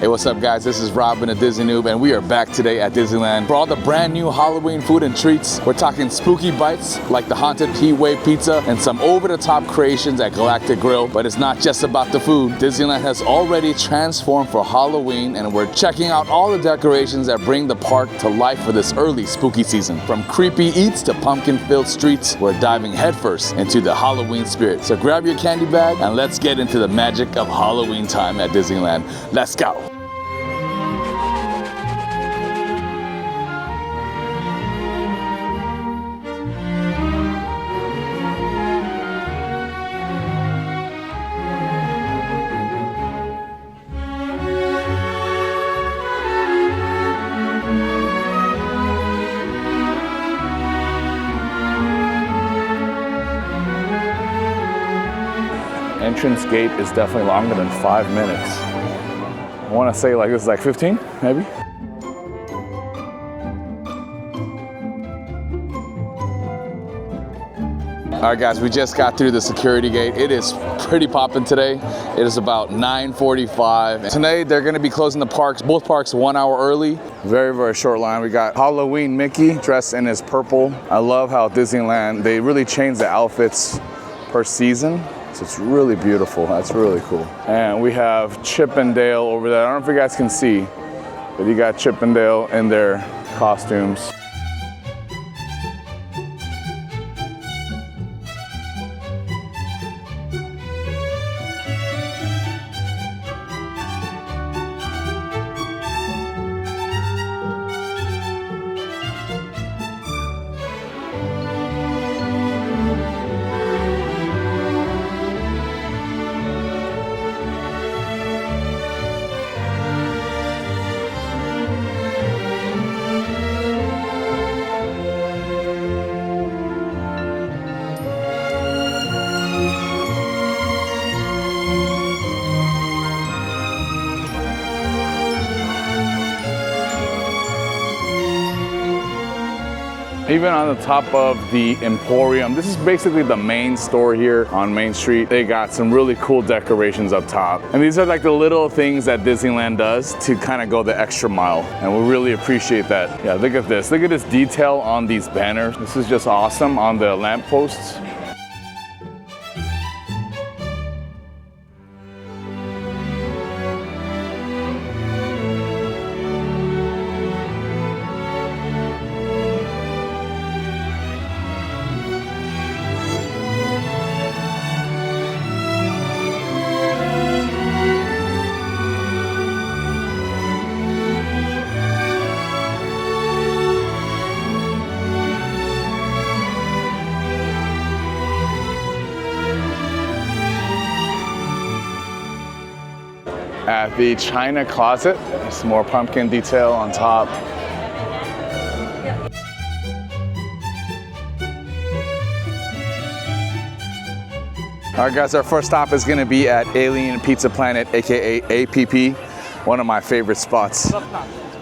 Hey, what's up guys? This is Robin at Disney Noob and we are back today at Disneyland for all the brand new Halloween food and treats. We're talking spooky bites like the haunted Heatwave Pizza and some over-the-top creations at Galactic Grill. But it's not just about the food. Disneyland has already transformed for Halloween and we're checking out all the decorations that bring the park to life for this early spooky season. From creepy eats to pumpkin-filled streets, we're diving headfirst into the Halloween spirit. So grab your candy bag and let's get into the magic of Halloween time at Disneyland. Let's go. Entrance gate is definitely longer than 5 minutes. I want to say like this is like 15, maybe. All right guys, we just got through the security gate. It is pretty popping today. It is about 9:45. Today they're gonna be closing the parks, both parks 1 hour early. Very, very short line. We got Halloween Mickey dressed in his purple. I love how Disneyland, they really change the outfits per season. So it's really beautiful. That's really cool. And we have Chip and Dale over there. I don't know if you guys can see, but you got Chip and Dale in their costumes. Even on the top of the Emporium, this is basically the main store here on Main Street. They got some really cool decorations up top. And these are like the little things that Disneyland does to kind of go the extra mile. And we really appreciate that. Yeah, look at this. Look at this detail on these banners. This is just awesome on the lampposts. At the China closet, some more pumpkin detail on top. All right guys, our first stop is gonna be at Alien Pizza Planet, AKA APP, one of my favorite spots.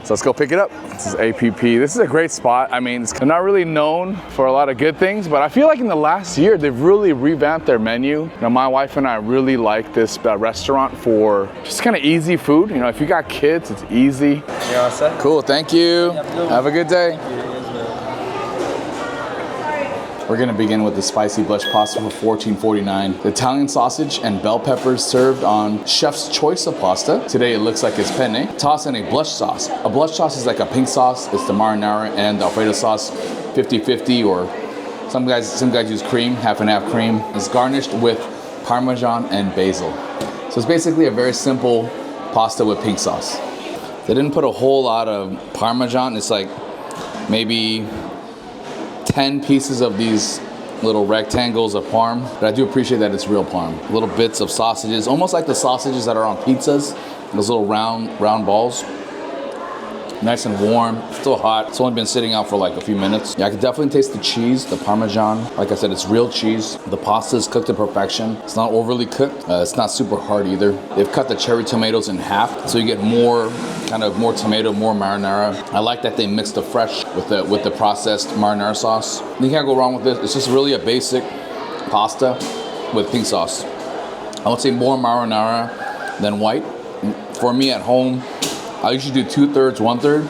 So let's go pick it up. This is APP. This is a great spot. I mean, it's not really known for a lot of good things, but I feel like in the last year, they've really revamped their menu. Now, my wife and I really like this restaurant for just kind of easy food. You know, if you got kids, it's easy. U.S.A. Cool, thank you. Have a good day. We're gonna begin with the spicy blush pasta for $14.49. The Italian sausage and bell peppers served on chef's choice of pasta. Today it looks like it's penne. Toss in a blush sauce. A blush sauce is like a pink sauce. It's the marinara and the Alfredo sauce, 50-50, or some guys use cream, half and half cream. It's garnished with Parmesan and basil. So it's basically a very simple pasta with pink sauce. They didn't put a whole lot of Parmesan. It's like maybe 10 pieces of these little rectangles of parm, but I do appreciate that it's real parm. Little bits of sausages, almost like the sausages that are on pizzas, those little round balls. Nice and warm, still hot. It's only been sitting out for like a few minutes. Yeah, I can definitely taste the cheese, the Parmesan. Like I said, it's real cheese. The pasta is cooked to perfection. It's not overly cooked. It's not super hard either. They've cut the cherry tomatoes in half, so you get more tomato, more marinara. I like that they mix the fresh with the processed marinara sauce. You can't go wrong with this. It's just really a basic pasta with pink sauce. I would say more marinara than white. For me at home, I usually do 2/3, 1/3.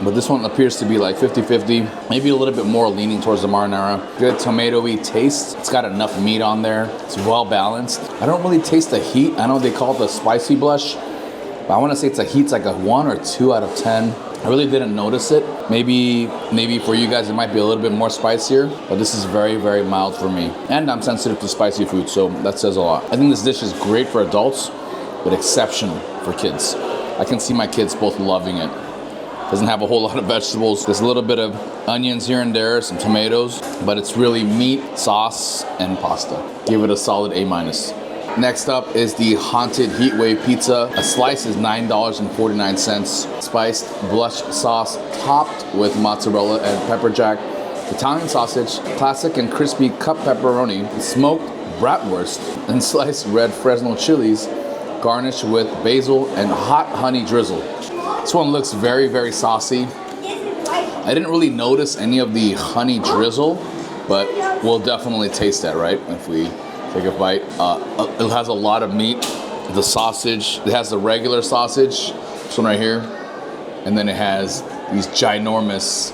But this one appears to be like 50-50, maybe a little bit more leaning towards the marinara. Good tomatoey taste. It's got enough meat on there. It's well balanced. I don't really taste the heat. I know they call it the spicy blush, but I want to say it's a heat's like a 1 or 2 out of 10. I really didn't notice it. Maybe for you guys it might be a little bit more spicier, but this is very, very mild for me. And I'm sensitive to spicy food, so that says a lot. I think this dish is great for adults, but exceptional for kids. I can see my kids both loving it. Doesn't have a whole lot of vegetables. There's a little bit of onions here and there, some tomatoes, but it's really meat, sauce, and pasta. Give it a solid A-. Next up is the Haunted Heatwave Pizza. A slice is $9.49. Spiced blush sauce topped with mozzarella and pepper jack, Italian sausage, classic and crispy cup pepperoni, smoked bratwurst, and sliced red Fresno chiles, garnished with basil and hot honey drizzle. This one looks very, very saucy. I didn't really notice any of the honey drizzle, but we'll definitely taste that, right? If we take a bite. It has a lot of meat. The sausage, it has the regular sausage, this one right here, and then it has these ginormous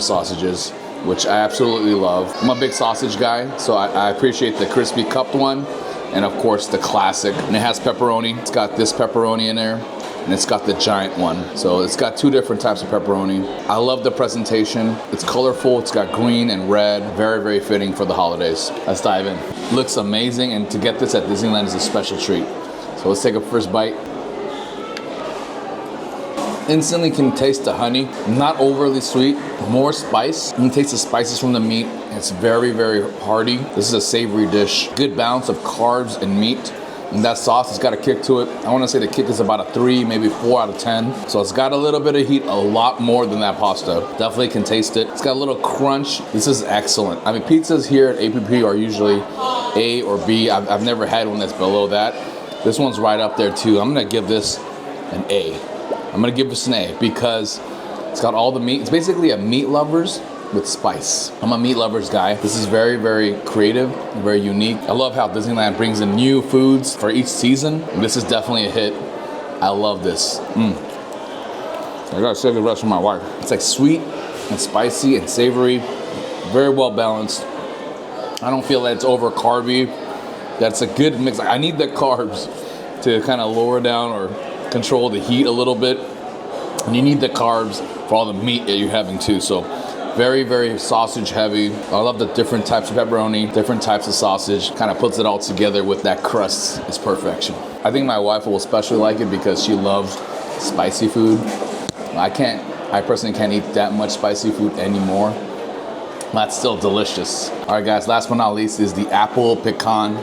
sausages, which I absolutely love. I'm a big sausage guy, so I appreciate the crispy cupped one, and of course the classic. And it has pepperoni. It's got this pepperoni in there, and it's got the giant one. So it's got 2 different types of pepperoni. I love the presentation. It's colorful, it's got green and red. Very, very fitting for the holidays. Let's dive in. Looks amazing, and to get this at Disneyland is a special treat. So let's take a first bite. Instantly can taste the honey. Not overly sweet, more spice. You can taste the spices from the meat. It's very, very hearty. This is a savory dish. Good balance of carbs and meat. And that sauce has got a kick to it. I want to say the kick is about a 3, maybe 4 out of 10. So it's got a little bit of heat, a lot more than that pasta. Definitely can taste it. It's got a little crunch. This is excellent. I mean, pizzas here at APP are usually A or B. I've never had one that's below that. This one's right up there too. I'm gonna give this an A. I'm gonna give this an A because it's got all the meat. It's basically a meat lovers with spice. I'm a meat lovers guy. This is very, very creative, very unique. I love how Disneyland brings in new foods for each season. This is definitely a hit. I love this. I gotta save the rest for my wife. It's like sweet and spicy and savory, very well balanced. I don't feel that it's over carby. That's a good mix. I need the carbs to kind of lower down or control the heat a little bit. And you need the carbs for all the meat that you're having too. So very, very sausage heavy. I love the different types of pepperoni, different types of sausage. Kind of puts it all together with that crust. It's perfection. I think my wife will especially like it because she loves spicy food. I personally can't eat that much spicy food anymore. That's still delicious. All right, guys, last but not least is the apple pecan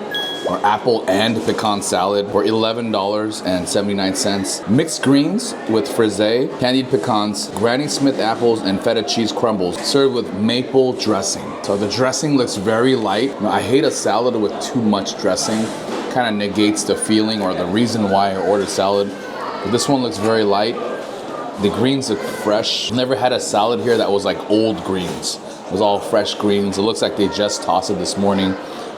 or apple and pecan salad for $11.79. Mixed greens with frisee, candied pecans, Granny Smith apples, and feta cheese crumbles, served with maple dressing. So the dressing looks very light. I hate a salad with too much dressing. Kind of negates the feeling or the reason why I ordered salad. But this one looks very light. The greens look fresh. Never had a salad here that was like old greens. It was all fresh greens. It looks like they just tossed it this morning.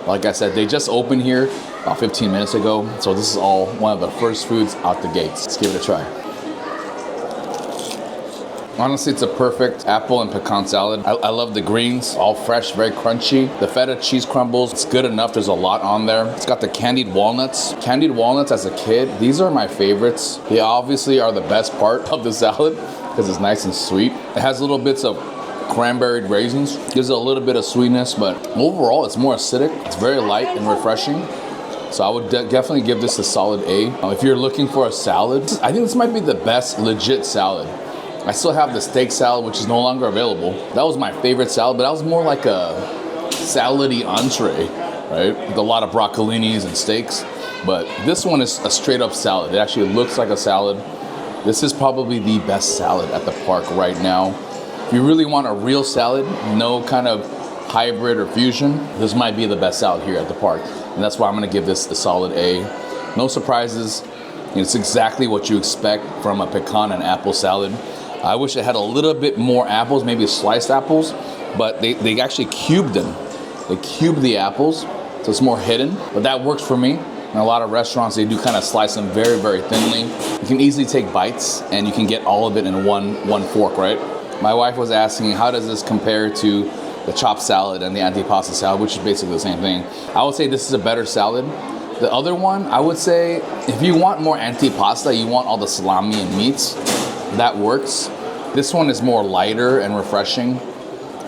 Like I said, they just opened here about 15 minutes ago. So this is all one of the first foods out the gates. Let's give it a try. Honestly, it's a perfect apple and pecan salad. I love the greens, all fresh, very crunchy. The feta cheese crumbles, it's good enough. There's a lot on there. It's got the candied walnuts. Candied walnuts as a kid, these are my favorites. They obviously are the best part of the salad because it's nice and sweet. It has little bits of cranberried raisins. Gives it a little bit of sweetness, but overall it's more acidic. It's very light and refreshing. So I would definitely give this a solid A. If you're looking for a salad, I think this might be the best legit salad. I still have the steak salad, which is no longer available. That was my favorite salad, but that was more like a salad-y entree, right? With a lot of broccolinis and steaks. But this one is a straight up salad. It actually looks like a salad. This is probably the best salad at the park right now. If you really want a real salad, no kind of hybrid or fusion, this might be the best salad here at the park. And that's why I'm gonna give this the solid A. No surprises. It's exactly what you expect from a pecan and apple salad. I wish it had a little bit more apples, maybe sliced apples, but they actually cubed them. They cubed the apples, so it's more hidden, but that works for me. In a lot of restaurants, they do kind of slice them very, very thinly. You can easily take bites and you can get all of it in one fork, right? My wife was asking, how does this compare to the chopped salad and the antipasta salad, which is basically the same thing. I would say this is a better salad. The other one, I would say, if you want more antipasta, you want all the salami and meats, that works. This one is more lighter and refreshing.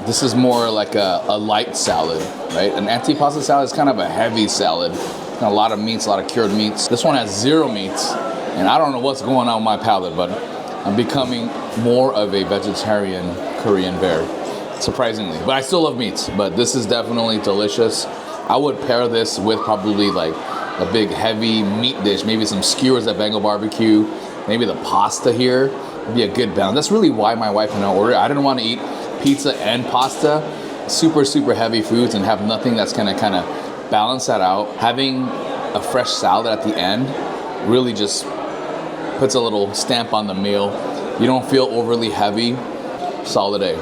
This is more like a light salad, right? An antipasta salad is kind of a heavy salad. A lot of meats, a lot of cured meats. This one has 0 meats, and I don't know what's going on with my palate, but I'm becoming more of a vegetarian Korean bear, surprisingly. But I still love meats, but this is definitely delicious. I would pair this with probably like a big heavy meat dish, maybe some skewers at Bengal barbecue, maybe the pasta here would be a good balance. That's really why my wife and I ordered. I didn't want to eat pizza and pasta, super, super heavy foods, and have nothing that's gonna kind of balance that out. Having a fresh salad at the end really just puts a little stamp on the meal. You don't feel overly heavy. Solid A.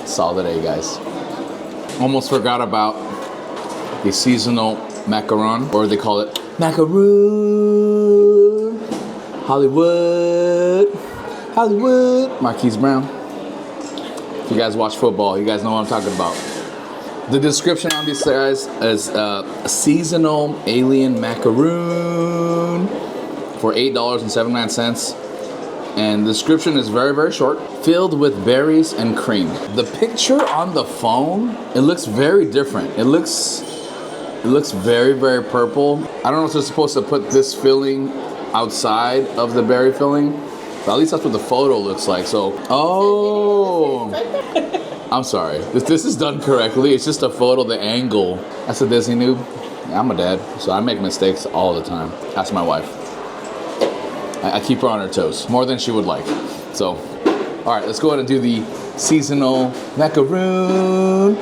Solid A, guys. Almost forgot about the seasonal macaron, or they call it macaroon. Hollywood. Hollywood. Marquise Brown. If you guys watch football, you guys know what I'm talking about. The description on these guys is seasonal alien macaroon for $8.79. And the description is very, very short. Filled with berries and cream. The picture on the phone, it looks very different. It looks very, very purple. I don't know if they're supposed to put this filling outside of the berry filling, but at least that's what the photo looks like. So, oh, I'm sorry. This is done correctly. It's just a photo, the angle. That's a Disney Noob. Yeah, I'm a dad, so I make mistakes all the time. Ask my wife. I keep her on her toes, more than she would like. So, all right, let's go ahead and do the seasonal macaroon.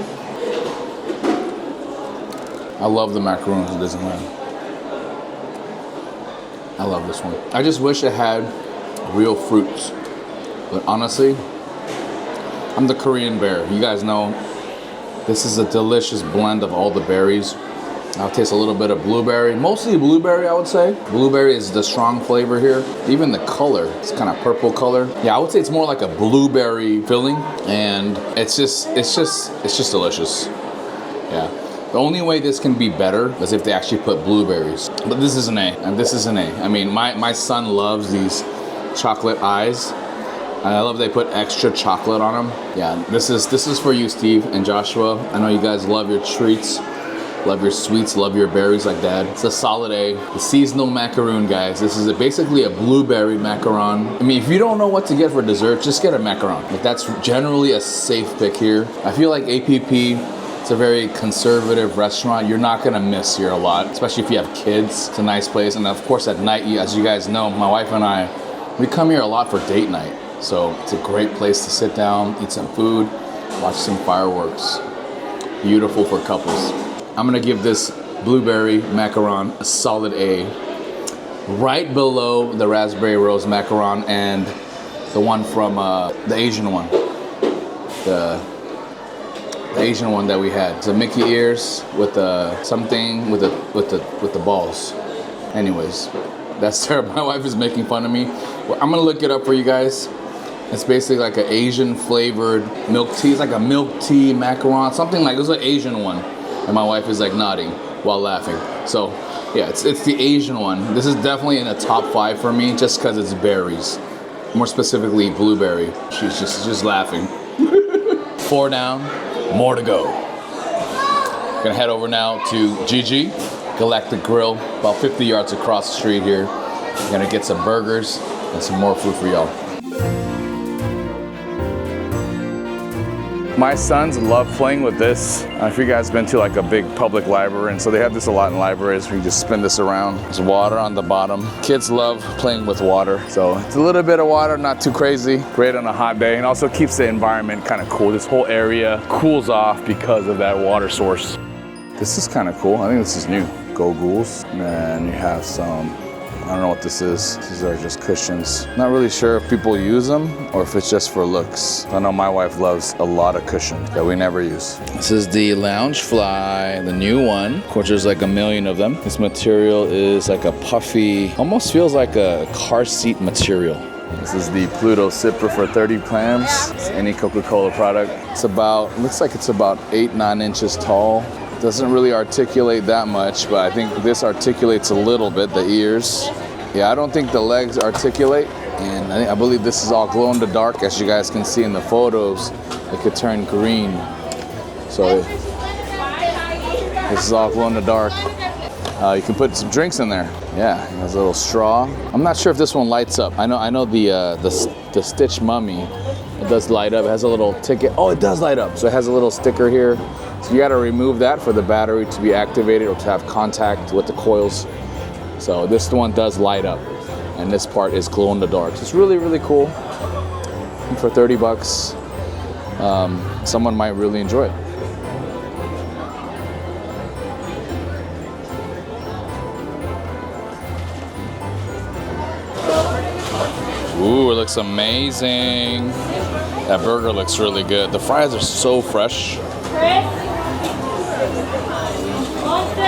I love the macaroons at Disneyland. I love this one. I just wish it had real fruits. But honestly, I'm the Korean bear. You guys know this is a delicious blend of all the berries. I'll taste a little bit of blueberry, mostly blueberry, I would say. Blueberry is the strong flavor here. Even the color, it's kind of purple color. Yeah, I would say it's more like a blueberry filling, and it's just delicious. Yeah. The only way this can be better is if they actually put blueberries. But this is an A, and this is an A. I mean, my son loves these chocolate eyes. And I love they put extra chocolate on them. Yeah, this is for you, Steve and Joshua. I know you guys love your treats. Love your sweets, love your berries like Dad. It's a solid A. The seasonal macaroon, guys. This is basically a blueberry macaron. I mean, if you don't know what to get for dessert, just get a macaron. Like, that's generally a safe pick here. I feel like APP, it's a very conservative restaurant. You're not gonna miss here a lot, especially if you have kids. It's a nice place. And of course at night, as you guys know, my wife and I, we come here a lot for date night. So it's a great place to sit down, eat some food, watch some fireworks. Beautiful for couples. I'm gonna give this blueberry macaron a solid A. Right below the raspberry rose macaron and the one from the Asian one. The Asian one that we had. It's a Mickey ears with something with the balls. Anyways, that's terrible. My wife is making fun of me. Well, I'm gonna look it up for you guys. It's basically like an Asian flavored milk tea. It's like a milk tea macaron, something like, it was an Asian one. And my wife is like nodding while laughing. So yeah, it's the Asian one. This is definitely in the top 5 for me just because it's berries. More specifically, blueberry. She's just laughing. 4 down, more to go. Gonna head over now to GG, Galactic Grill, about 50 yards across the street here. Gonna get some burgers and some more food for y'all. My sons love playing with this. If you guys been to like a big public library, and so they have this a lot in libraries where you just spin this around. There's water on the bottom. Kids love playing with water. So it's a little bit of water, not too crazy. Great on a hot day, and also keeps the environment kind of cool. This whole area cools off because of that water source. This is kind of cool. I think this is new. Go Ghouls. And then you have some I don't know what this is. These are just cushions. Not really sure if people use them or if it's just for looks. I know my wife loves a lot of cushions that we never use. This is the Loungefly, the new one. Of course, there's like a million of them. This material is like a puffy, almost feels like a car seat material. This is the Pluto sipper for 30 clams. It's any Coca-Cola product. It's about, looks like it's about 8-9 inches tall. Doesn't really articulate that much, but I think this articulates a little bit, the ears. Yeah, I don't think the legs articulate, and I believe this is all glow in the dark. As you guys can see in the photos, it could turn green. So this is all glow in the dark. You can put some drinks in there. Yeah, it has a little straw. I'm not sure if this one lights up. I know the Stitch Mummy, it does light up. It has a little ticket. Oh, it does light up. So it has a little sticker here. So you got to remove that for the battery to be activated or to have contact with the coils. So this one does light up, and this part is glow in the dark. So it's really, really cool. And for 30 bucks, someone might really enjoy it. Ooh, it looks amazing. That burger looks really good. The fries are so fresh.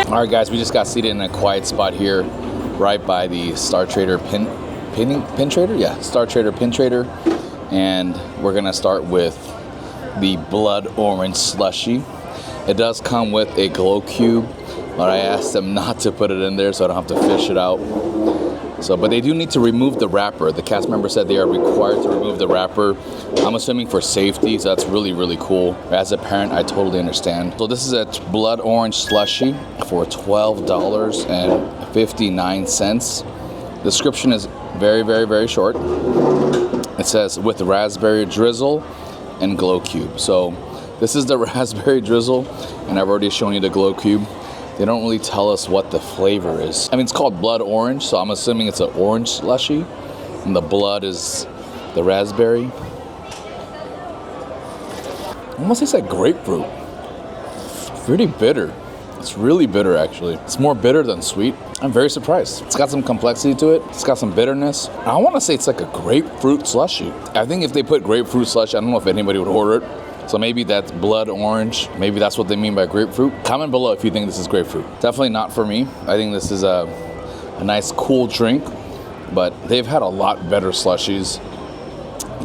All right, guys, we just got seated in a quiet spot here, right by the Star Trader pin trader? Yeah, Star Trader pin trader. And we're gonna start with the blood orange slushie. It does come with a glow cube, but I asked them not to put it in there so I don't have to fish it out. So, but they do need to remove the wrapper. The cast member said they are required to remove the wrapper. I'm assuming for safety, so that's really, really cool. As a parent, I totally understand. So this is a blood orange slushie for $12.59. Description is very, very, very short. It says with raspberry drizzle and glow cube. So this is the raspberry drizzle, and I've already shown you the glow cube. They don't really tell us what the flavor is. I mean, it's called blood orange, so I'm assuming it's an orange slushie, and the blood is the raspberry. Almost tastes like grapefruit. Pretty bitter. It's really bitter, actually. It's more bitter than sweet. I'm very surprised. It's got some complexity to it. It's got some bitterness. I want to say it's like a grapefruit slushie. I think if they put grapefruit slushie, I don't know if anybody would order it. So maybe that's blood orange. Maybe that's what they mean by grapefruit. Comment below if you think this is grapefruit. Definitely not for me. I think this is a nice cool drink, but they've had a lot better slushies.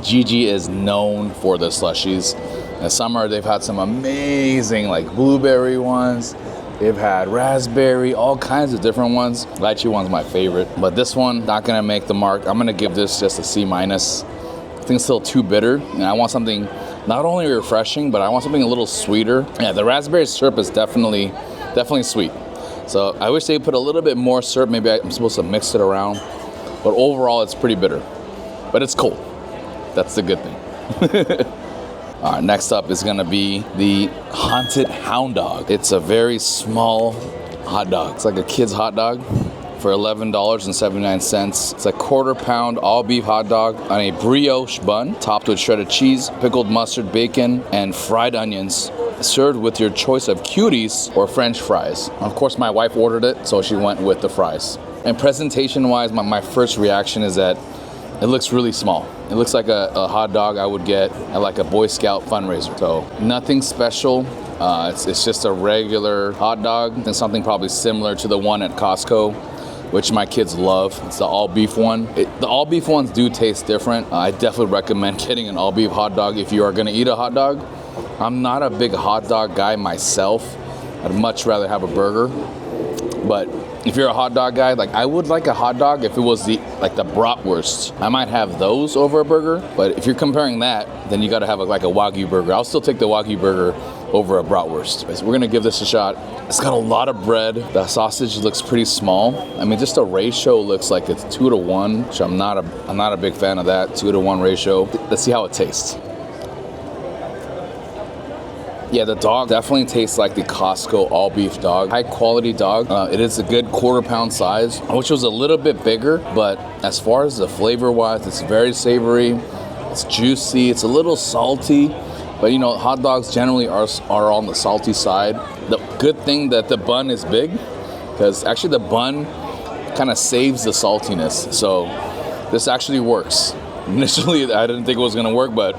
Gigi is known for the slushies. In summer, they've had some amazing like blueberry ones. They've had raspberry, all kinds of different ones. Lychee one's my favorite, but this one, not gonna make the mark. I'm gonna give this just a C-. I think it's still too bitter, and I want something not only refreshing, but I want something a little sweeter. Yeah, the raspberry syrup is definitely sweet. So I wish they put a little bit more syrup. Maybe I'm supposed to mix it around. But overall, it's pretty bitter. But it's cold. That's the good thing. All right, next up is gonna be the Haunted Hound Dog. It's a very small hot dog. It's like a kid's hot dog for $11.79. It's a 1/4 pound all beef hot dog on a brioche bun, topped with shredded cheese, pickled mustard, bacon, and fried onions, served with your choice of cuties or French fries. Of course, my wife ordered it, so she went with the fries. And presentation-wise, my first reaction is that it looks really small. It looks like a hot dog I would get at like a Boy Scout fundraiser. So nothing special. It's just a regular hot dog, and something probably similar to the one at Costco, which my kids love. It's the all beef one. The all beef ones do taste different. I definitely recommend getting an all beef hot dog if you are gonna eat a hot dog. I'm not a big hot dog guy myself. I'd much rather have a burger. But if you're a hot dog guy, like I would like a hot dog if it was the bratwurst. I might have those over a burger, but if you're comparing that, then you gotta have like a Wagyu burger. I'll still take the Wagyu burger over a bratwurst. So we're gonna give this a shot. It's got a lot of bread. The sausage looks pretty small. I mean, just the ratio looks like it's 2-to-1, which I'm not a big fan of that 2-to-1 ratio. Let's see how it tastes. Yeah, the dog definitely tastes like the Costco all beef dog. High quality dog. It is a good 1/4 pound size, which was a little bit bigger, but as far as the flavor wise, it's very savory. It's juicy. It's a little salty. But you know, hot dogs generally are on the salty side. The good thing that the bun is big, because actually the bun kind of saves the saltiness. So this actually works. Initially, I didn't think it was gonna work, but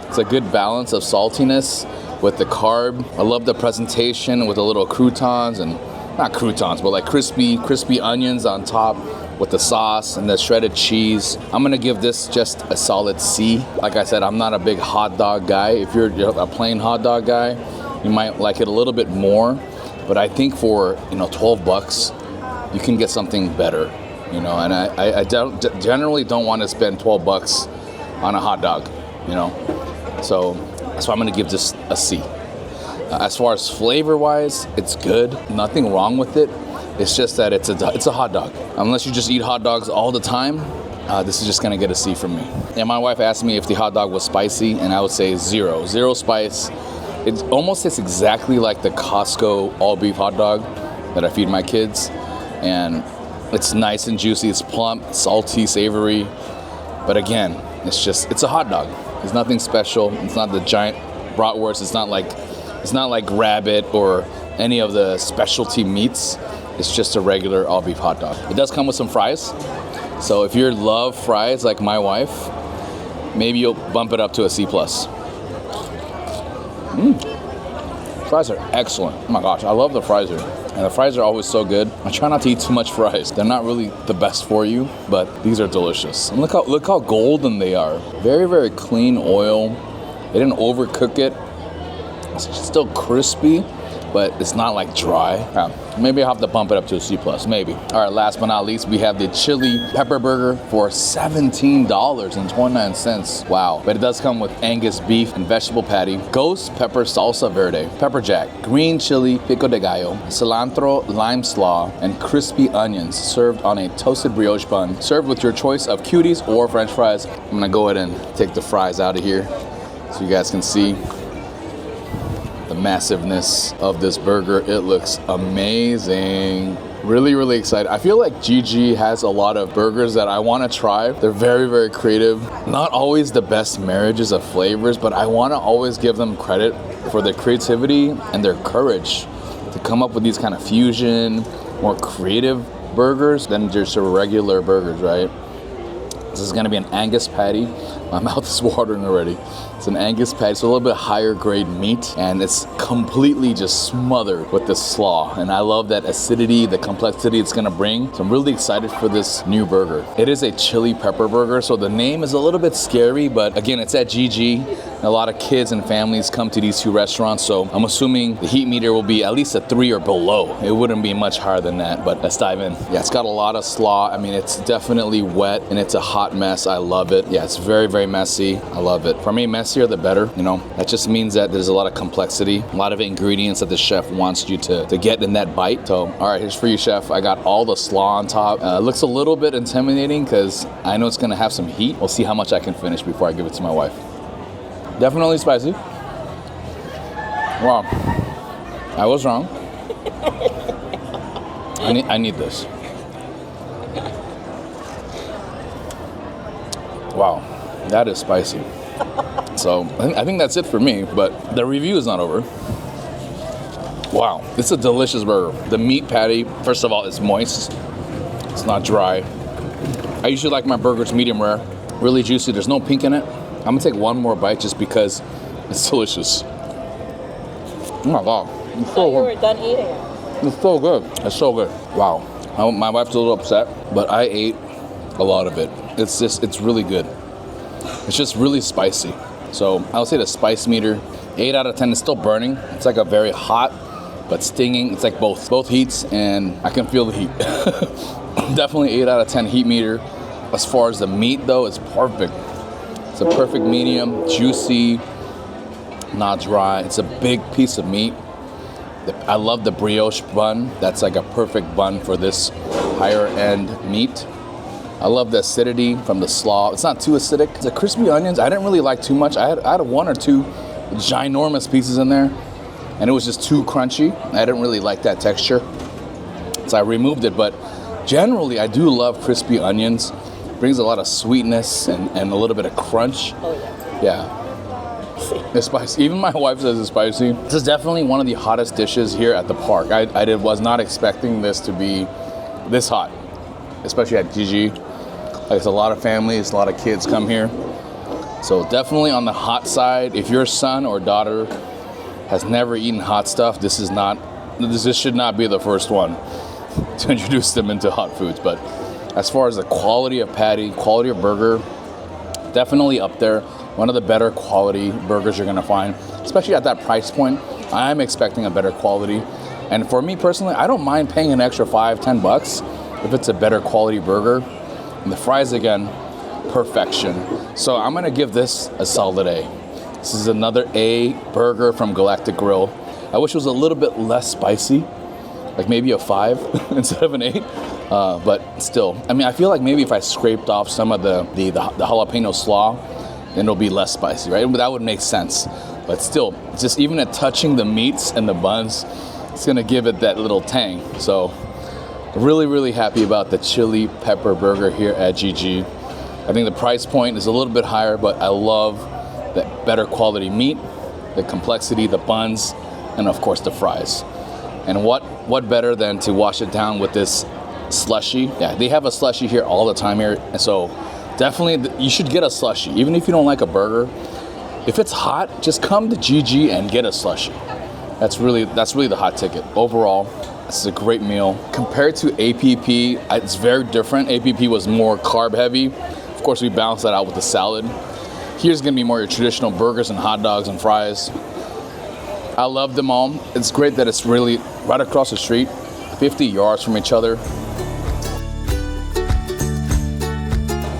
it's a good balance of saltiness with the carb. I love the presentation with the little croutons, and not croutons, but like crispy onions on top with the sauce and the shredded cheese. I'm gonna give this just a solid C. Like I said, I'm not a big hot dog guy. If you're a plain hot dog guy, you might like it a little bit more. But I think for, you know, 12 bucks, you can get something better, you know, and I generally don't want to spend 12 bucks on a hot dog, you know. So that's why I'm gonna give this a C. As far as flavor-wise, it's good. Nothing wrong with it. It's just that it's a hot dog. Unless you just eat hot dogs all the time, this is just gonna get a C from me. And my wife asked me if the hot dog was spicy, and I would say zero spice. It almost tastes exactly like the Costco all-beef hot dog that I feed my kids. And it's nice and juicy, it's plump, salty, savory. But again, it's a hot dog. There's nothing special. It's not the giant bratwurst. It's not like rabbit or any of the specialty meats. It's just a regular all-beef hot dog. It does come with some fries. So if you love fries like my wife, maybe you'll bump it up to a C+. Fries are excellent. Oh my gosh, I love the fries here. And the fries are always so good. I try not to eat too much fries. They're not really the best for you, but these are delicious. And look how golden they are. Very, very clean oil. They didn't overcook it. It's still crispy, but it's not like dry. Maybe I'll have to bump it up to a C+, maybe. All right, last but not least, we have the chili pepper burger for $17.29. Wow. But it does come with Angus beef and vegetable patty, ghost pepper salsa verde, pepper jack, green chili pico de gallo, cilantro lime slaw, and crispy onions served on a toasted brioche bun, served with your choice of cuties or french fries. I'm gonna go ahead and take the fries out of here so you guys can see the massiveness of this burger. It looks amazing. Really, really excited. I feel like GG has a lot of burgers that I want to try. They're very, very creative. Not always the best marriages of flavors, but I want to always give them credit for their creativity and their courage to come up with these kind of fusion, more creative burgers than just regular burgers, right? This is gonna be an Angus patty. My mouth is watering already. It's an Angus patty, so a little bit higher grade meat, and it's completely just smothered with this slaw. And I love that acidity, the complexity it's gonna bring. So I'm really excited for this new burger. It is a chili pepper burger, so the name is a little bit scary, but again, it's at GG. A lot of kids and families come to these two restaurants, so I'm assuming the heat meter will be at least a 3 or below. It wouldn't be much higher than that, but let's dive in. Yeah, it's got a lot of slaw. I mean, it's definitely wet and it's a hot mess. I love it. Yeah, it's very, very messy. I love it. For me, messier the better, you know. That just means that there's a lot of complexity, a lot of ingredients that the chef wants you to get in that bite. So, all right, here's for you, chef. I got all the slaw on top. It looks a little bit intimidating because I know it's gonna have some heat. We'll see how much I can finish before I give it to my wife. Definitely spicy. Wow, I was wrong. I need this. Wow, that is spicy. So I think that's it for me, but the review is not over. Wow, this is a delicious burger. The meat patty, first of all, is moist. It's not dry. I usually like my burgers medium rare, really juicy. There's no pink in it. I'm gonna take one more bite just because it's delicious. Oh my God. It's so you were done eating it. It's so good. It's so good. Wow. My wife's a little upset, but I ate a lot of it. It's really good. It's just really spicy. So I would say the spice meter, 8 out of 10. It's still burning. It's like a very hot, but stinging. It's like both heats, and I can feel the heat. Definitely 8 out of 10 heat meter. As far as the meat though, it's perfect. It's a perfect medium, juicy, not dry. It's a big piece of meat. I love the brioche bun. That's like a perfect bun for this higher end meat. I love the acidity from the slaw. It's not too acidic. The crispy onions, I didn't really like too much. I had 1 or 2 ginormous pieces in there, and it was just too crunchy. I didn't really like that texture, so I removed it. But generally, I do love crispy onions. Brings a lot of sweetness and a little bit of crunch. Oh yeah. Yeah. It's spicy. Even my wife says it's spicy. This is definitely one of the hottest dishes here at the park. I was not expecting this to be this hot. especially at GG. Like, it's a lot of families, a lot of kids come here. So definitely on the hot side. If your son or daughter has never eaten hot stuff, this should not be the first one to introduce them into hot foods. But as far as the quality of patty, quality of burger, definitely up there. One of the better quality burgers you're gonna find, especially at that price point. I'm expecting a better quality. And for me personally, I don't mind paying an extra $5-10 if it's a better quality burger. And the fries, again, perfection. So I'm gonna give this a solid A. This is another A burger from Galactic Grill. I wish it was a little bit less spicy, like maybe a 5 instead of an 8. But still, I mean, I feel like maybe if I scraped off some of the jalapeno slaw, then it'll be less spicy, right? That would make sense. But still, just even at touching the meats and the buns, it's gonna give it that little tang. So really, really happy about the chili pepper burger here at GG. I think the price point is a little bit higher, but I love the better quality meat, the complexity, the buns, and of course the fries. And what better than to wash it down with this slushy? Yeah, they have a slushy here all the time here. And so definitely you should get a slushy, even if you don't like a burger. If it's hot, just come to GG and get a slushy. That's really the hot ticket. Overall, this is a great meal. Compared to APP, it's very different. APP was more carb heavy. Of course, we balance that out with the salad. Here's gonna be more your traditional burgers and hot dogs and fries. I love them all. It's great that it's really right across the street, 50 yards from each other.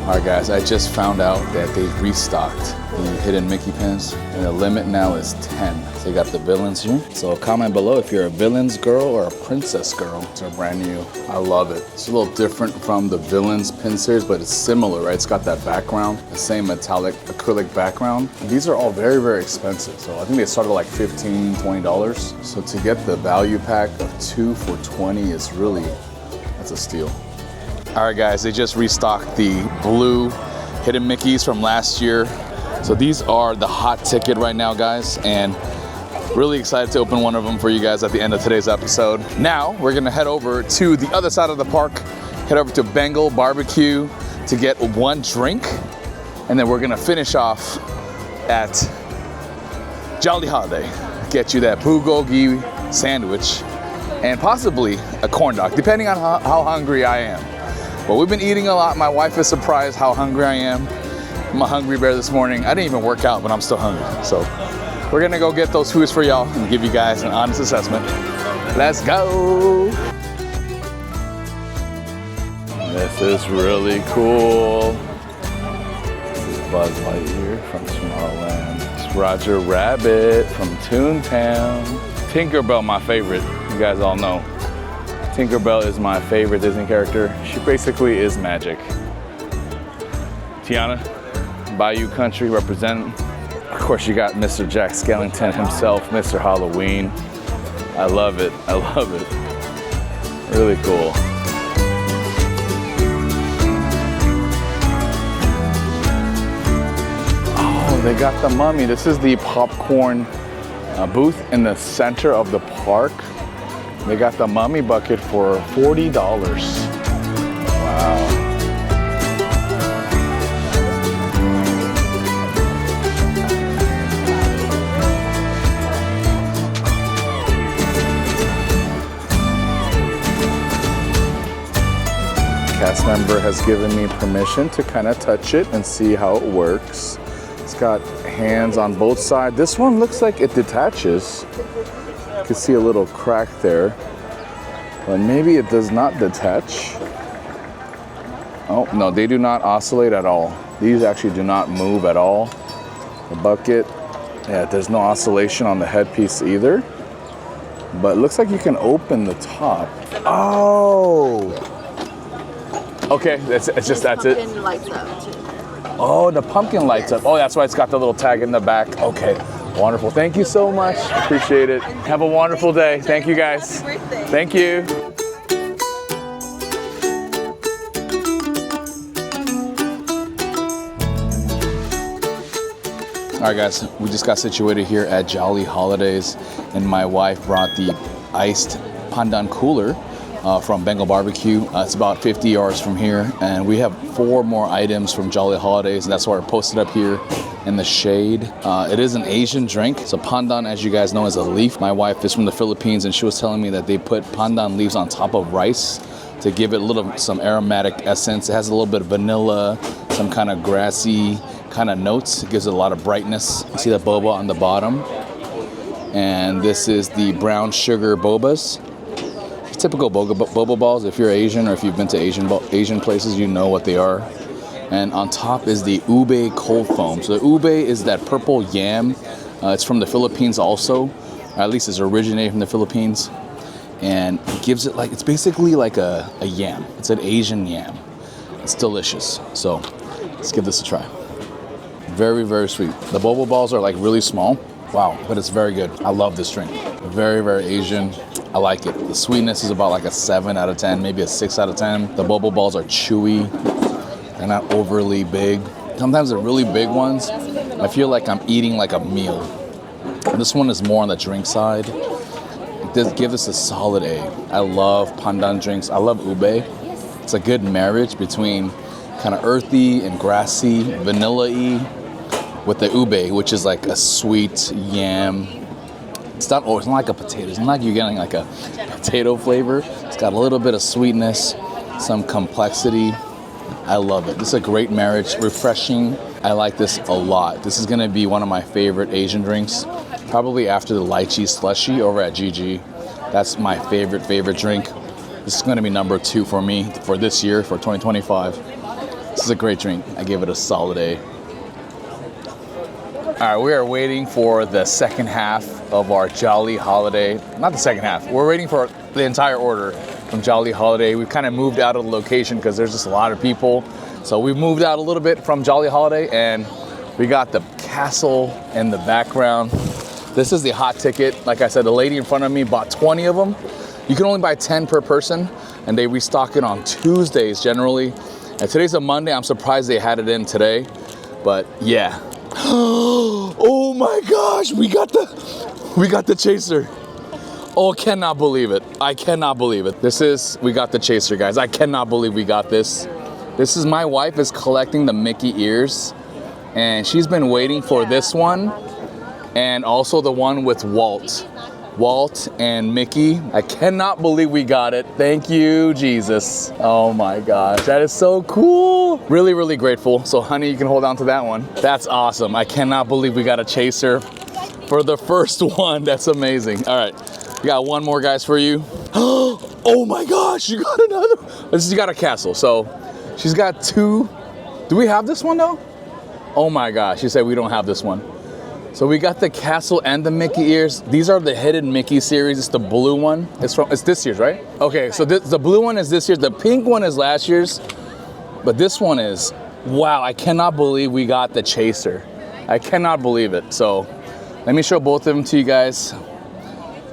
All right, guys, I just found out that they restocked the hidden Mickey pins, and the limit now is 10. So you got the villains here. So comment below if you're a villains girl or a princess girl. They're brand new. I love it. It's a little different from the villains pin series, but it's similar, right? It's got that background, the same metallic acrylic background. And these are all very, very expensive. So I think they started like $15, $20. So to get the value pack of 2 for $20 is really, that's a steal. All right, guys, they just restocked the blue hidden Mickeys from last year. So these are the hot ticket right now, guys, and really excited to open one of them for you guys at the end of today's episode. Now, we're gonna head over to the other side of the park, head over to Bengal Barbecue to get one drink, and then we're gonna finish off at Jolly Holiday, get you that Bulgogi sandwich, and possibly a corn dog, depending on how hungry I am. But we've been eating a lot. My wife is surprised how hungry I am. I'm a hungry bear this morning. I didn't even work out, but I'm still hungry. So we're gonna go get those foods for y'all and give you guys an honest assessment. Let's go. This is really cool. This is Buzz Lightyear from Tomorrowland. It's Roger Rabbit from Toontown. Tinkerbell, my favorite. You guys all know. Tinkerbell is my favorite Disney character. She basically is magic. Tiana, Bayou Country representing. Of course, you got Mr. Jack Skellington himself, Mr. Halloween. I love it. I love it. Really cool. Oh, they got the mummy. This is the popcorn booth in the center of the park. They got the mummy bucket for $40. Wow. Cast member has given me permission to kind of touch it and see how it works. It's got hands on both sides. This one looks like it detaches. You can see a little crack there, but maybe it does not detach. Oh, no, they do not oscillate at all. These actually do not move at all. The bucket, yeah, there's no oscillation on the headpiece either, but it looks like you can open the top. Oh! Okay, that's it. Lights up too. Oh, the pumpkin lights up. Oh, that's why it's got the little tag in the back. Okay, wonderful. Thank you so much. Appreciate it. Have a wonderful day. Thank you, guys. Happy birthday. Thank you. All right, guys, we just got situated here at Jolly Holidays, and my wife brought the iced pandan cooler from Bengal Barbecue. It's about 50 yards from here. And we have 4 more items from Jolly Holidays. And that's why we're posted up here in the shade. It is an Asian drink. So pandan, as you guys know, is a leaf. My wife is from the Philippines, and she was telling me that they put pandan leaves on top of rice to give it some aromatic essence. It has a little bit of vanilla, some kind of grassy kind of notes. It gives it a lot of brightness. You see the boba on the bottom. And this is the brown sugar bobas. Typical boba balls. If you're Asian or if you've been to Asian places, you know what they are. And on top is the ube cold foam. So the ube is that purple yam. It's from the Philippines also. Or at least it's originated from the Philippines. And it gives it it's basically like a yam. It's an Asian yam. It's delicious. So let's give this a try. Very, very sweet. The boba balls are really small. Wow, but it's very good. I love this drink. Very, very Asian. I like it. The sweetness is about a 7 out of 10, maybe a 6 out of 10. The boba balls are chewy. They're not overly big. Sometimes the really big ones, I feel like I'm eating a meal. This one is more on the drink side. Give this a solid A. I love pandan drinks. I love ube. It's a good marriage between kind of earthy and grassy, vanilla-y, with the ube, which is a sweet yam. It's not like a potato. It's not like you're getting a potato flavor. It's got a little bit of sweetness, some complexity. I love it. This is a great marriage, refreshing. I like this a lot. This is gonna be one of my favorite Asian drinks, probably after the lychee slushy over at GG. That's my favorite drink. This is gonna be number 2 for me for this year, for 2025. This is a great drink. I give it a solid A. All right, we are waiting for the second half of our Jolly Holiday. Not the second half. We're waiting for the entire order from Jolly Holiday. We've kind of moved out of the location because there's just a lot of people. So we've moved out a little bit from Jolly Holiday, and we got the castle in the background. This is the hot ticket. Like I said, the lady in front of me bought 20 of them. You can only buy 10 per person, and they restock it on Tuesdays generally. And today's a Monday. I'm surprised they had it in today, but yeah. Oh my gosh, we got the chaser. Oh, I cannot believe it. I cannot believe it. We got the chaser, guys. I cannot believe we got this. This is my wife is collecting the Mickey ears, and she's been waiting for this one and also the one with Walt and Mickey. I cannot believe we got it. Thank you, Jesus. Oh my gosh, that is so cool. Really, really grateful. So honey, you can hold on to that one. That's awesome. I cannot believe we got a chaser for the first one. That's amazing. All right, we got one more, guys, for you. Oh my gosh, you got another. You got a castle. So she's got 2. Do we have this one though? Oh my gosh, she said we don't have this one. So we got the castle and the Mickey ears. These are the Hidden Mickey series. It's the blue one. It's this year's, right? Okay, so the blue one is this year's. The pink one is last year's. But this one is, wow, I cannot believe we got the chaser. I cannot believe it. So let me show both of them to you guys.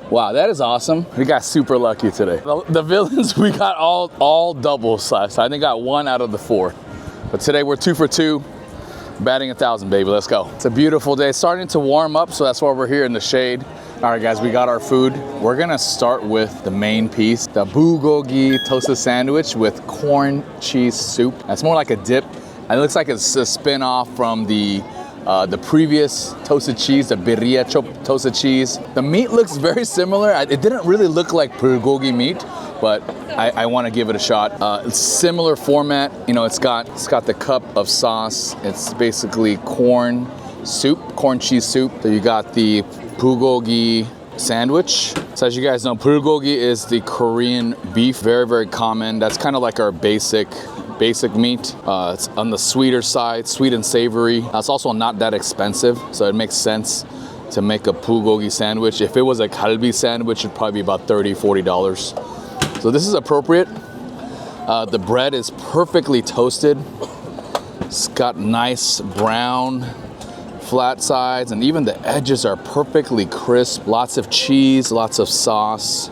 Wow, that is awesome. We got super lucky today. The villains, we got all double size. I think got 1 out of the 4. But today we're 2 for 2. Batting 1,000, baby. Let's go. It's a beautiful day. It's starting to warm up, so that's why we're here in the shade. All right, guys, we got our food. We're gonna start with the main piece, the bulgogi toasted sandwich with corn cheese soup. That's more like a dip. It looks like it's a spin-off from the previous toasted cheese, the birria toasted cheese. The meat looks very similar. It didn't really look like bulgogi meat, but I want to give it a shot. It's similar format. You know, it's got the cup of sauce. It's basically corn cheese soup. So you got the bulgogi sandwich. So as you guys know, bulgogi is the Korean beef, very, very common. That's kind of like our basic meat. It's on the sweeter side, sweet and savory. It's also not that expensive, so it makes sense to make a bulgogi sandwich. If it was a kalbi sandwich, it'd probably be about $30, $40. So this is appropriate. The bread is perfectly toasted. It's got nice brown flat sides, and even the edges are perfectly crisp. Lots of cheese, lots of sauce.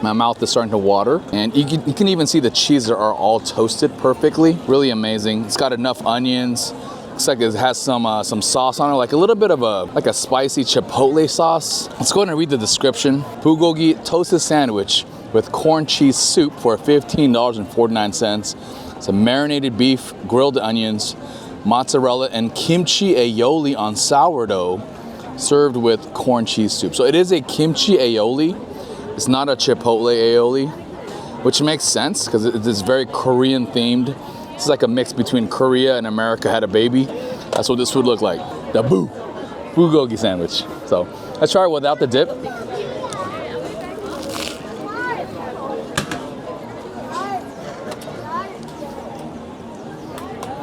My mouth is starting to water, and you can even see the cheese are all toasted perfectly. Really amazing. It's got enough onions. Looks like it has some sauce on it, like a little bit of a spicy chipotle sauce. Let's go ahead and read the description. Bulgogi toasted sandwich with corn cheese soup for $15.49. It's a marinated beef, grilled onions, mozzarella, and kimchi aioli on sourdough, served with corn cheese soup. So it is a kimchi aioli. It's not a chipotle aioli, which makes sense because it is very Korean themed. It's like a mix between Korea and America had a baby. That's what this would look like. The Bulgogi sandwich. So let's try it without the dip.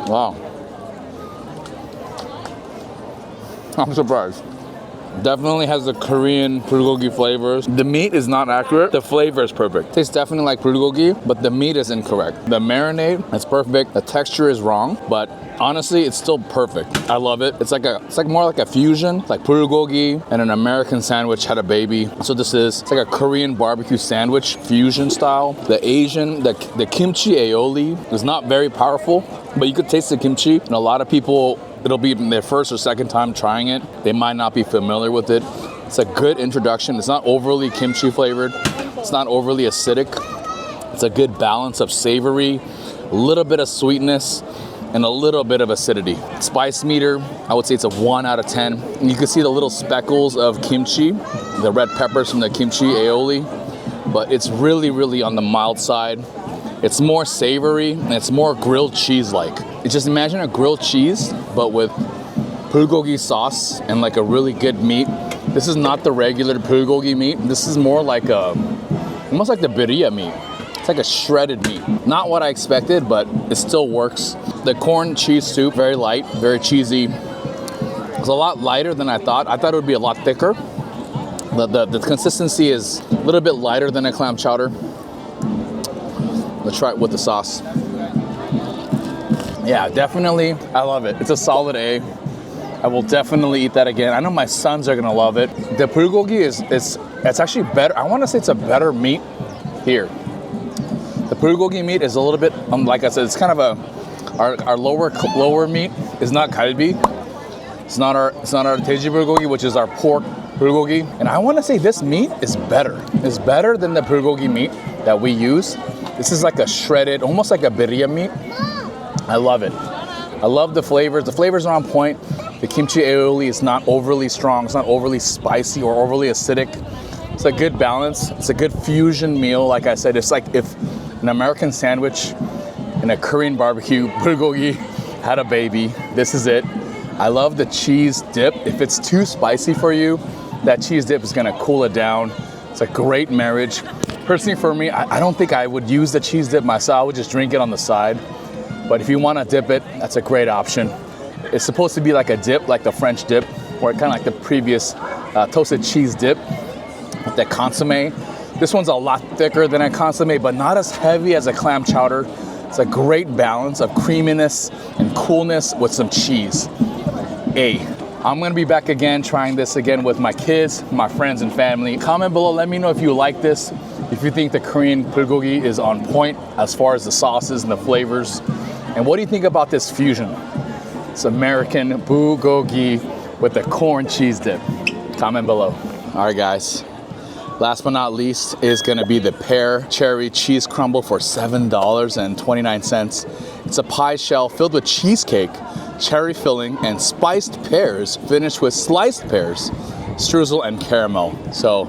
Wow. I'm surprised. Definitely has the Korean bulgogi flavors. The meat is not accurate. The flavor is perfect. Tastes definitely like bulgogi, but the meat is incorrect. The marinade is perfect. The texture is wrong, but honestly, it's still perfect. I love it. It's like more like a fusion. It's like bulgogi and an American sandwich had a baby. So this is, it's like a Korean barbecue sandwich fusion style. The kimchi aioli is not very powerful, but you could taste the kimchi, and a lot of people, it'll be their first or second time trying it. They might not be familiar with it. It's a good introduction. It's not overly kimchi flavored. It's not overly acidic. It's a good balance of savory, a little bit of sweetness, and a little bit of acidity. Spice meter, I would say it's a 1 out of 10. And you can see the little speckles of kimchi, the red peppers from the kimchi aioli, but it's really, really on the mild side. It's more savory and it's more grilled cheese-like. Just imagine a grilled cheese, but with bulgogi sauce and like a really good meat. This is not the regular bulgogi meat. This is more like almost like the birria meat. It's like a shredded meat. Not what I expected, but it still works. The corn cheese soup, very light, very cheesy. It's a lot lighter than I thought. I thought it would be a lot thicker. The consistency is a little bit lighter than a clam chowder. Let's try it with the sauce. Yeah, definitely, I love it. It's a solid A. I will definitely eat that again. I know my sons are gonna love it. The bulgogi it's actually better. I wanna say it's a better meat here. The bulgogi meat is a little bit, like I said, it's kind of our lower meat is not kalbi. It's not our teji bulgogi, which is our pork bulgogi. And I wanna say this meat is better. It's better than the bulgogi meat that we use. This is like a shredded, almost like a birria meat. I love it. I love the flavors. The flavors are on point. The kimchi aioli is not overly strong. It's not overly spicy or overly acidic. It's a good balance. It's a good fusion meal. Like I said, it's like if an American sandwich and a Korean barbecue bulgogi had a baby. This is it. I love the cheese dip. If it's too spicy for you, that cheese dip is gonna cool it down. It's a great marriage. Personally for me, I don't think I would use the cheese dip myself. I would just drink it on the side. But if you want to dip it, that's a great option. It's supposed to be like a dip, like the French dip, or kind of like the previous toasted cheese dip with that consomme. This one's a lot thicker than a consomme, but not as heavy as a clam chowder. It's a great balance of creaminess and coolness with some cheese. I'm gonna be back again, trying this again with my kids, my friends and family. Comment below, let me know if you like this, if you think the Korean bulgogi is on point as far as the sauces and the flavors. And what do you think about this fusion? It's American bulgogi with the corn cheese dip. Comment below. All right, guys. Last but not least is gonna be the Pear-Cherry cheese crumble for $7.29. It's a pie shell filled with cheesecake, cherry filling, and spiced pears, finished with sliced pears, streusel, and caramel. So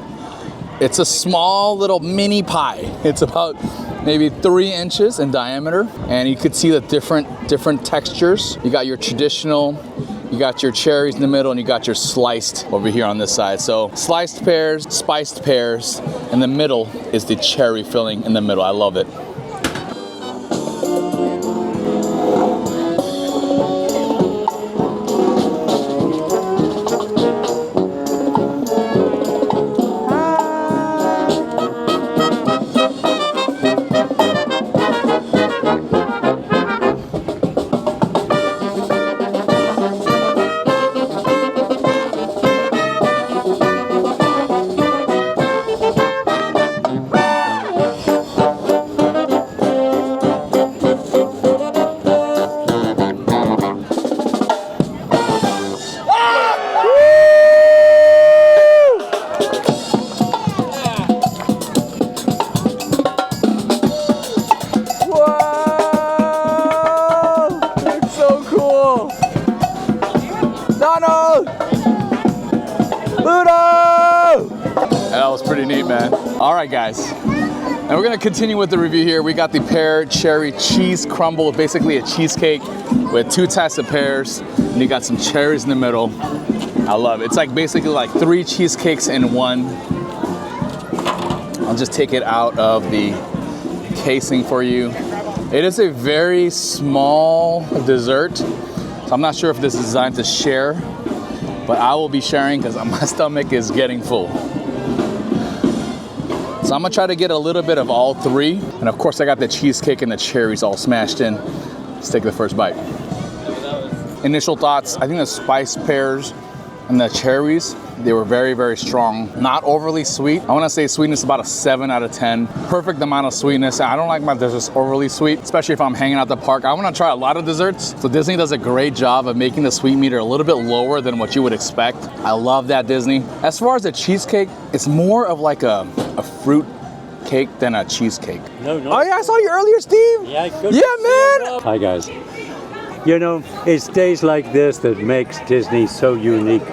it's a small little mini pie. It's about maybe 3 inches in diameter, and you could see the different textures. You got your traditional, you got your cherries in the middle, and you got your sliced over here on this side. So sliced pears, spiced pears, and the middle is the cherry filling in the middle. I love it. cool. Donald! Pluto! That was pretty neat, man. All right, guys. And we're gonna continue with the review here. We got the Pear-Cherry cheese crumble, basically a cheesecake with 2 types of pears, and you got some cherries in the middle. I love it. It's like basically like 3 cheesecakes in one. I'll just take it out of the casing for you. It is a very small dessert, so I'm not sure if this is designed to share, but I will be sharing because my stomach is getting full. So I'm gonna try to get a little bit of all 3. And of course I got the cheesecake and the cherries all smashed in. Let's take the first bite. Initial thoughts, I think the spice pears and the cherries, they were very, very strong. Not overly sweet. I wanna say sweetness about a 7 out of 10. Perfect amount of sweetness. I don't like my desserts overly sweet, especially if I'm hanging out at the park. I wanna try a lot of desserts. So Disney does a great job of making the sweet meter a little bit lower than what you would expect. I love that, Disney. As far as the cheesecake, it's more of like a fruit cake than a cheesecake. No. Oh yeah, I saw you earlier, Steve. Yeah, good. Yeah, man. Hi, guys. You know, it's days like this that makes Disney so unique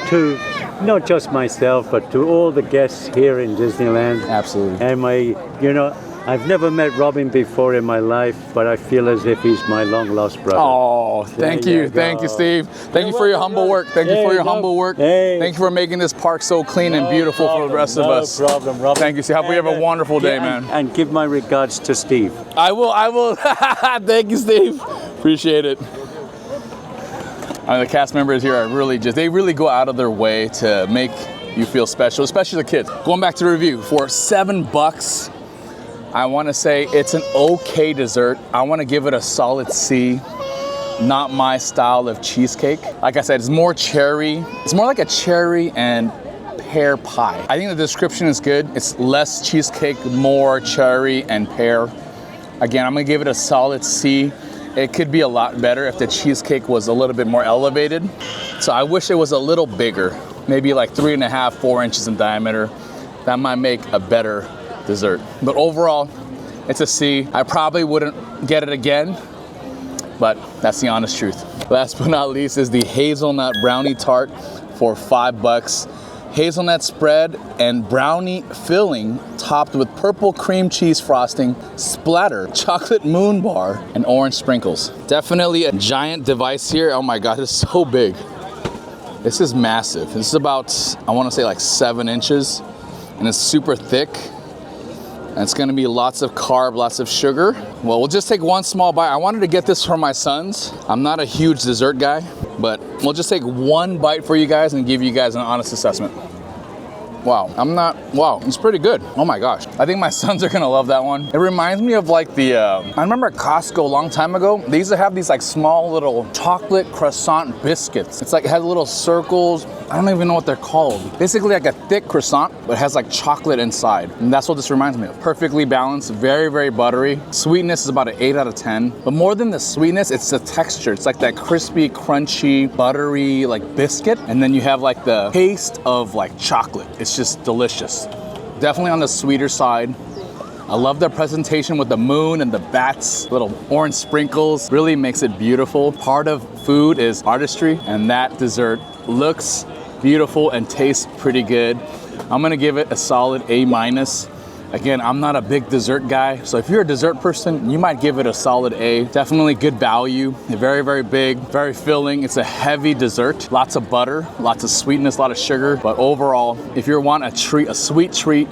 to not just myself, but to all the guests here in Disneyland. Absolutely. And I've never met Robin before in my life, but I feel as if he's my long-lost brother. Oh, thank you, Steve. Thank you for your humble work. Thank you for your humble work. Thank you for making this park so clean and beautiful for the rest of us. No problem, Robin. Thank you, Steve. Hope we have a wonderful day, man. And give my regards to Steve. I will. Thank you, Steve. Appreciate it. The cast members here are they really go out of their way to make you feel special, especially the kids. Going back to the review, for $7, I want to say it's an okay dessert. I want to give it a solid C. Not my style of cheesecake. Like I said, it's more cherry. It's more like a cherry and pear pie. I think the description is good. It's less cheesecake, more cherry and pear. Again, I'm gonna give it a solid C. It could be a lot better if the cheesecake was a little bit more elevated. So I wish it was a little bigger, maybe like 3.5, 4 inches in diameter. That might make a better dessert. But overall, it's a C. I probably wouldn't get it again, but that's the honest truth. Last but not least is the hazelnut brownie tart for $5. Hazelnut spread and brownie filling topped with purple cream cheese frosting, splatter, chocolate moon bar, and orange sprinkles. Definitely a giant device here. Oh my God, it's so big. This is massive. This is about, I want to say like 7 inches, and it's super thick. And it's gonna be lots of carb, lots of sugar. Well, we'll just take one small bite. I wanted to get this for my sons. I'm not a huge dessert guy, but we'll just take one bite for you guys and give you guys an honest assessment. Wow, it's pretty good. Oh my gosh. I think my sons are gonna love that one. It reminds me of like I remember at Costco a long time ago, they used to have these like small little chocolate croissant biscuits. It's like, it has little circles. I don't even know what they're called. Basically like a thick croissant, but it has like chocolate inside. And that's what this reminds me of. Perfectly balanced, very, very buttery. Sweetness is about an 8 out of 10. But more than the sweetness, it's the texture. It's like that crispy, crunchy, buttery like biscuit. And then you have like the taste of like chocolate. It's just delicious. Definitely on the sweeter side. I love the presentation with the moon and the bats, little orange sprinkles. Really makes it beautiful. Part of food is artistry, and that dessert looks beautiful and tastes pretty good. I'm gonna give it a solid A-. Again, I'm not a big dessert guy, so if you're a dessert person, you might give it a solid A. Definitely good value. Very, very big, very filling. It's a heavy dessert. Lots of butter, lots of sweetness, a lot of sugar. But overall, if you want a treat, a sweet treat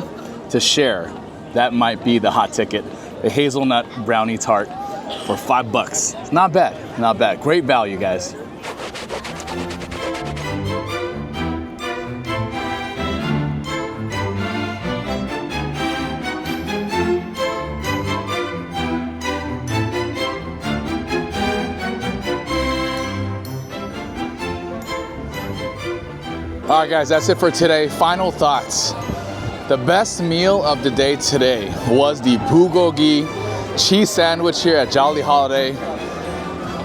to share, that might be the hot ticket. The hazelnut brownie tart for $5. It's not bad, not bad. Great value, guys. All right, guys, that's it for today. Final thoughts. The best meal of the day today was the Bulgogi cheese sandwich here at Jolly Holiday.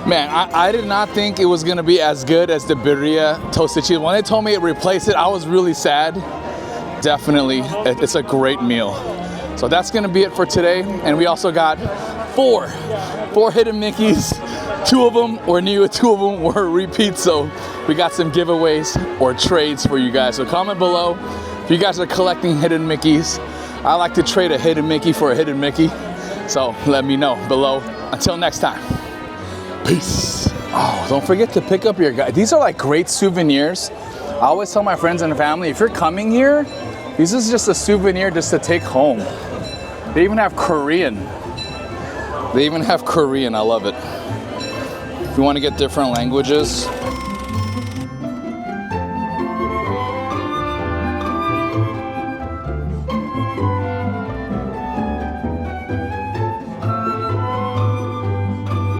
Man, I did not think it was gonna be as good as the birria toasted cheese. When they told me it replaced it, I was really sad. Definitely, it's a great meal. So that's gonna be it for today. And we also got four hidden Mickeys. 2 of them were new, 2 of them were repeats. So we got some giveaways or trades for you guys. So comment below if you guys are collecting hidden Mickeys. I like to trade a hidden Mickey for a hidden Mickey. So let me know below. Until next time, peace. Oh, don't forget to pick up your guys. These are like great souvenirs. I always tell my friends and family, if you're coming here, this is just a souvenir just to take home. They even have Korean. I love it. If you want to get different languages,